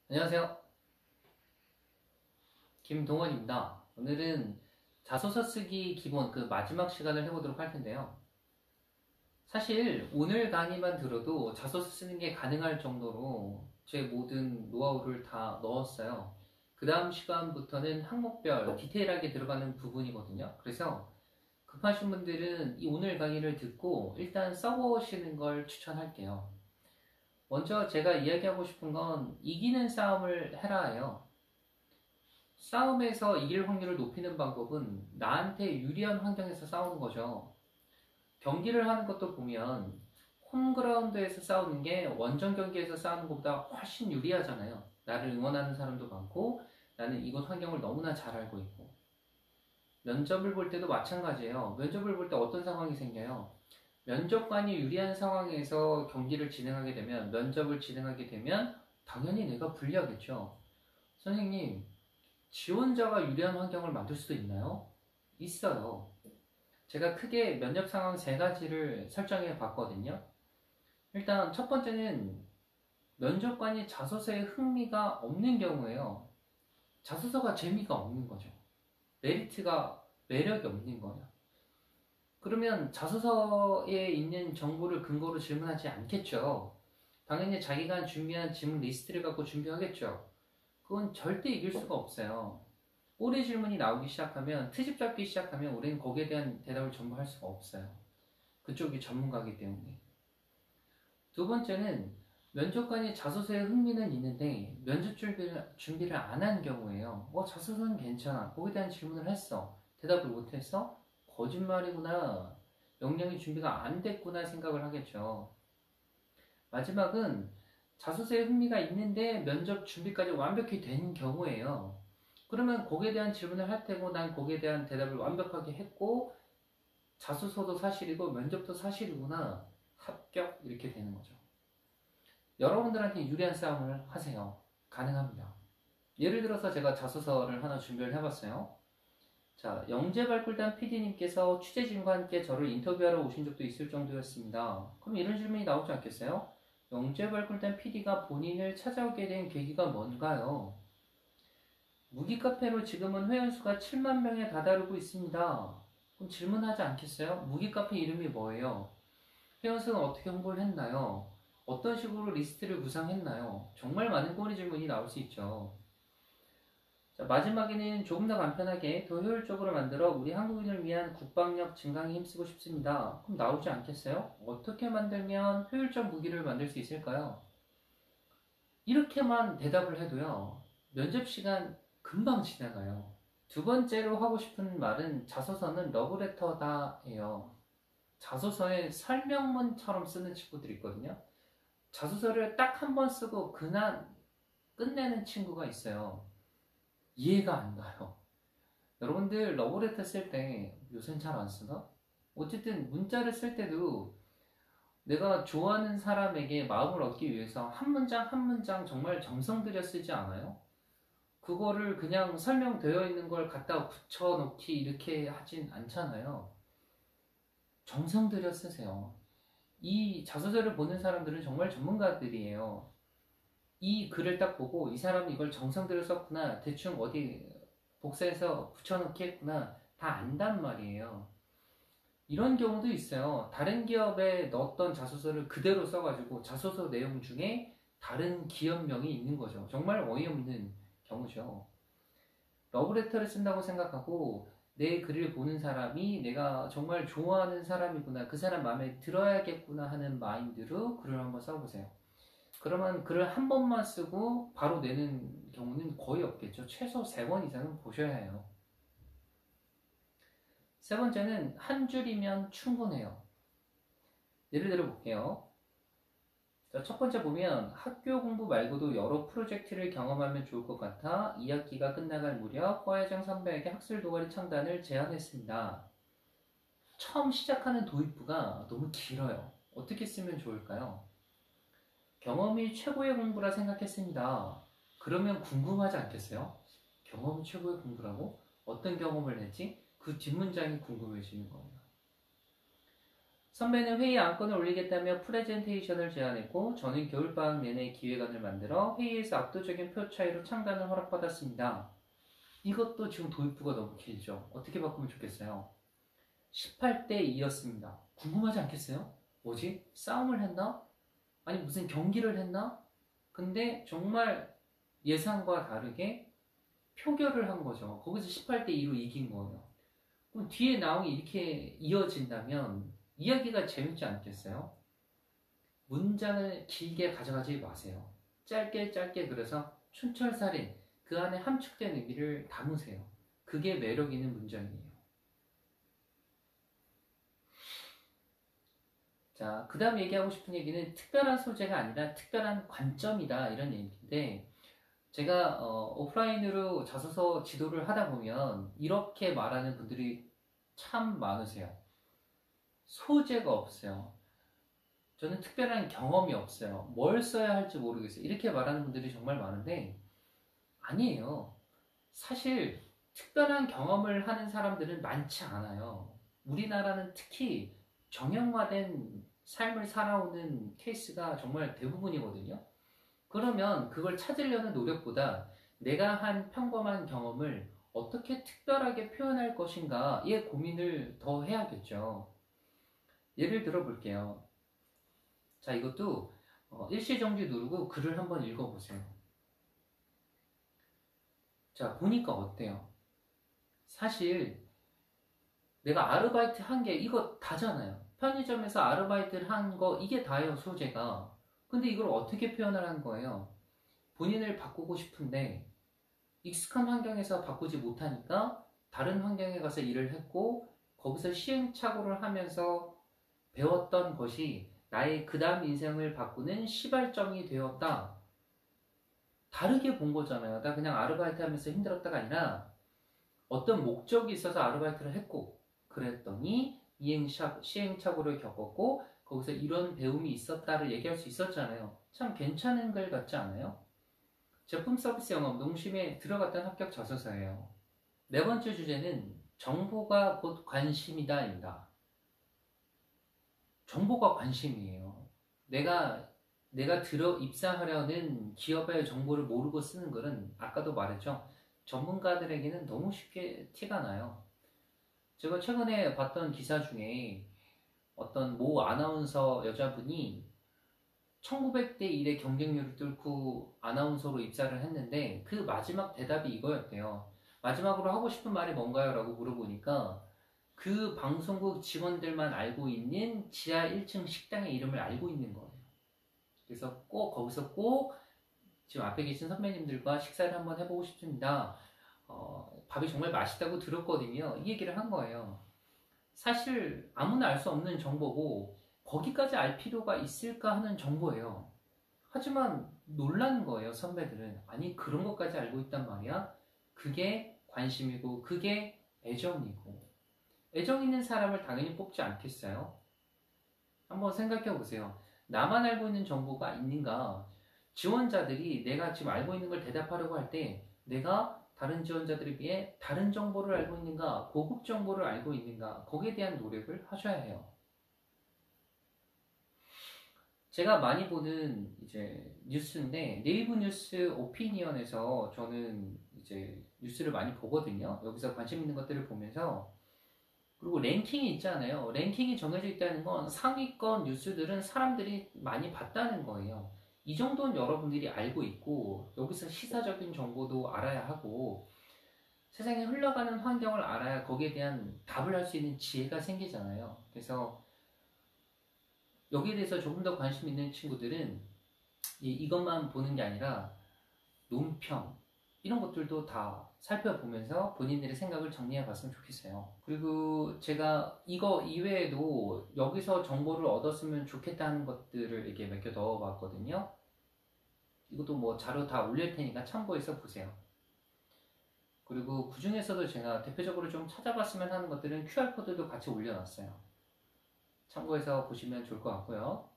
안녕하세요. 김동원입니다. 오늘은 자소서 쓰기 기본 마지막 시간을 해보도록 할 텐데요. 사실 오늘 강의만 들어도 자소서 쓰는 게 가능할 정도로 제 모든 노하우를 다 넣었어요. 그 다음 시간부터는 항목별 디테일하게 들어가는 부분이거든요. 그래서 급하신 분들은 이 오늘 강의를 듣고 일단 써보시는 걸 추천할게요. 먼저 제가 이야기하고 싶은 건 이기는 싸움을 해라예요. 싸움에서 이길 확률을 높이는 방법은 나한테 유리한 환경에서 싸우는 거죠. 경기를 하는 것도 보면 홈그라운드에서 싸우는 게 원정 경기에서 싸우는 것보다 훨씬 유리하잖아요. 나를 응원하는 사람도 많고 나는 이곳 환경을 너무나 잘 알고 있고. 면접을 볼 때도 마찬가지예요. 면접을 볼 때 어떤 상황이 생겨요? 면접관이 유리한 상황에서 경기를 진행하게 되면, 면접을 진행하게 되면 당연히 내가 불리하겠죠. 선생님, 지원자가 유리한 환경을 만들 수도 있나요? 있어요. 제가 크게 면접 상황 세 가지를 설정해 봤거든요. 일단 첫 번째는 면접관이 자소서에 흥미가 없는 경우예요. 자소서가 재미가 없는 거죠. 매력이 없는 거예요. 그러면 자소서에 있는 정보를 근거로 질문하지 않겠죠. 당연히 자기가 준비한 질문 리스트를 갖고 준비하겠죠. 그건 절대 이길 수가 없어요. 꼬리 질문이 나오기 시작하면, 트집 잡기 시작하면 우리는 거기에 대한 대답을 전부 할 수가 없어요. 그쪽이 전문가이기 때문에. 두 번째는 면접관이 자소서에 흥미는 있는데 면접 준비를 안 한 경우에요. 자소서는 괜찮아. 거기에 대한 질문을 했어. 대답을 못했어? 거짓말이구나. 역량이 준비가 안 됐구나 생각을 하겠죠. 마지막은 자소서에 흥미가 있는데 면접 준비까지 완벽히 된 경우에요. 그러면 거기에 대한 질문을 할 테고 난 거기에 대한 대답을 완벽하게 했고 자소서도 사실이고 면접도 사실이구나. 합격 이렇게 되는 거죠. 여러분들한테 유리한 싸움을 하세요. 가능합니다. 예를 들어서 제가 자소서를 하나 준비를 해봤어요. 자, 영재발굴단 PD님께서 취재진과 함께 저를 인터뷰하러 오신 적도 있을 정도였습니다. 그럼 이런 질문이 나오지 않겠어요? 영재발굴단 PD가 본인을 찾아오게 된 계기가 뭔가요? 무기카페로 지금은 회원수가 7만 명에 다다르고 있습니다. 그럼 질문하지 않겠어요? 무기카페 이름이 뭐예요? 회원수는 어떻게 홍보를 했나요? 어떤 식으로 리스트를 구상했나요? 정말 많은 꼬리 질문이 나올 수 있죠. 자, 마지막에는 조금 더 간편하게 더 효율적으로 만들어 우리 한국인을 위한 국방력 증강에 힘쓰고 싶습니다. 그럼 나오지 않겠어요? 어떻게 만들면 효율적 무기를 만들 수 있을까요? 이렇게만 대답을 해도요, 면접 시간 금방 지나가요. 두 번째로 하고 싶은 말은 자소서는 러브레터다예요. 자소서에 설명문처럼 쓰는 친구들이 있거든요. 자소서를 딱 한 번 쓰고 그냥 끝내는 친구가 있어요. 이해가 안 가요. 여러분들 러브레터 쓸 때 요새는 잘 안 쓰나? 어쨌든 문자를 쓸 때도 내가 좋아하는 사람에게 마음을 얻기 위해서 한 문장 한 문장 정말 정성 들여 쓰지 않아요? 그거를 그냥 설명되어 있는 걸 갖다 붙여놓기 이렇게 하진 않잖아요. 정성 들여 쓰세요. 이 자소서를 보는 사람들은 정말 전문가들이에요. 이 글을 딱 보고 이 사람이 이걸 정성 들여 썼구나, 대충 어디 복사해서 붙여넣기 했구나, 다 안단 말이에요. 이런 경우도 있어요. 다른 기업에 넣었던 자소서를 그대로 써가지고 자소서 내용 중에 다른 기업명이 있는 거죠. 정말 어이없는 경우죠. 러브레터를 쓴다고 생각하고 내 글을 보는 사람이 내가 정말 좋아하는 사람이구나, 그 사람 마음에 들어야겠구나 하는 마인드로 글을 한번 써보세요. 그러면 글을 한 번만 쓰고 바로 내는 경우는 거의 없겠죠. 최소 3번 이상은 보셔야 해요. 세 번째는 한 줄이면 충분해요. 예를 들어 볼게요. 자, 첫 번째 보면 학교 공부 말고도 여러 프로젝트를 경험하면 좋을 것 같아 2학기가 끝나갈 무렵 과외장 선배에게 학술 동아리 창단을 제안했습니다. 처음 시작하는 도입부가 너무 길어요. 어떻게 쓰면 좋을까요? 경험이 최고의 공부라 생각했습니다. 그러면 궁금하지 않겠어요? 경험이 최고의 공부라고? 어떤 경험을 했지? 그 뒷문장이 궁금해지는 거예요. 선배는 회의 안건을 올리겠다며 프레젠테이션을 제안했고 저는 겨울방학 내내 기획안을 만들어 회의에서 압도적인 표 차이로 창단을 허락받았습니다. 이것도 지금 도입부가 너무 길죠. 어떻게 바꾸면 좋겠어요? 18대 2였습니다. 궁금하지 않겠어요? 뭐지? 싸움을 했나? 아니 무슨 경기를 했나? 근데 정말 예상과 다르게 표결을 한 거죠. 거기서 18대 2로 이긴 거예요. 그럼 뒤에 나오기 이렇게 이어진다면 이야기가 재밌지 않겠어요? 문장을 길게 가져가지 마세요. 짧게 짧게 그려서 촌철살인 그 안에 함축된 의미를 담으세요. 그게 매력 있는 문장이에요. 자, 그 다음 얘기하고 싶은 얘기는 특별한 소재가 아니라 특별한 관점이다 이런 얘기인데 제가 오프라인으로 자소서 지도를 하다 보면 이렇게 말하는 분들이 참 많으세요. 소재가 없어요. 저는 특별한 경험이 없어요. 뭘 써야 할지 모르겠어요. 이렇게 말하는 분들이 정말 많은데 아니에요. 사실 특별한 경험을 하는 사람들은 많지 않아요. 우리나라는 특히 정형화된 삶을 살아오는 케이스가 정말 대부분이거든요. 그러면 그걸 찾으려는 노력보다 내가 한 평범한 경험을 어떻게 특별하게 표현할 것인가에 고민을 더 해야겠죠. 예를 들어 볼게요. 자, 이것도 일시정지 누르고 글을 한번 읽어보세요. 자, 보니까 어때요? 사실 내가 아르바이트 한 게 이거 다잖아요. 편의점에서 아르바이트를 한 거 이게 다예요, 소재가. 근데 이걸 어떻게 표현을 한 거예요? 본인을 바꾸고 싶은데 익숙한 환경에서 바꾸지 못하니까 다른 환경에 가서 일을 했고 거기서 시행착오를 하면서 배웠던 것이 나의 그 다음 인생을 바꾸는 시발점이 되었다. 다르게 본 거잖아요. 나 그냥 아르바이트 하면서 힘들었다가 아니라 어떤 목적이 있어서 아르바이트를 했고 그랬더니 시행착오를 겪었고 거기서 이런 배움이 있었다를 얘기할 수 있었잖아요. 참 괜찮은 글 같지 않아요? 제품 서비스 영업 농심에 들어갔던 합격 자소서예요. 네 번째 주제는 정보가 곧 관심이다입니다. 정보가 관심이에요. 내가 들어 입사하려는 기업의 정보를 모르고 쓰는 글은 아까도 말했죠. 전문가들에게는 너무 쉽게 티가 나요. 제가 최근에 봤던 기사 중에 어떤 모 아나운서 여자분이 1900대 1의 경쟁률을 뚫고 아나운서로 입사를 했는데 그 마지막 대답이 이거였대요. 마지막으로 하고 싶은 말이 뭔가요? 라고 물어보니까 그 방송국 직원들만 알고 있는 지하 1층 식당의 이름을 알고 있는 거예요. 그래서 거기서 꼭 지금 앞에 계신 선배님들과 식사를 한번 해보고 싶습니다. 밥이 정말 맛있다고 들었거든요. 이 얘기를 한 거예요. 사실 아무나 알 수 없는 정보고 거기까지 알 필요가 있을까 하는 정보예요. 하지만 놀란 거예요, 선배들은. 아니, 그런 것까지 알고 있단 말이야? 그게 관심이고, 그게 애정이고. 애정 있는 사람을 당연히 뽑지 않겠어요? 한번 생각해 보세요. 나만 알고 있는 정보가 있는가? 지원자들이 내가 지금 알고 있는 걸 대답하려고 할 때 내가 다른 지원자들에 비해 다른 정보를 알고 있는가? 고급 정보를 알고 있는가? 거기에 대한 노력을 하셔야 해요. 제가 많이 보는 이제 뉴스인데 네이버 뉴스 오피니언에서 저는 이제 뉴스를 많이 보거든요. 여기서 관심 있는 것들을 보면서 그리고 랭킹이 있잖아요. 랭킹이 정해져 있다는 건 상위권 뉴스들은 사람들이 많이 봤다는 거예요. 이 정도는 여러분들이 알고 있고 여기서 시사적인 정보도 알아야 하고 세상에 흘러가는 환경을 알아야 거기에 대한 답을 할 수 있는 지혜가 생기잖아요. 그래서 여기에 대해서 조금 더 관심 있는 친구들은 이것만 보는 게 아니라 논평 이런 것들도 다 살펴보면서 본인들의 생각을 정리해 봤으면 좋겠어요. 그리고 제가 이거 이외에도 여기서 정보를 얻었으면 좋겠다는 것들을 이렇게 몇 개 넣어 봤거든요. 이것도 뭐 자료 다 올릴 테니까 참고해서 보세요. 그리고 그 중에서도 제가 대표적으로 좀 찾아봤으면 하는 것들은 QR코드도 같이 올려놨어요. 참고해서 보시면 좋을 것 같고요.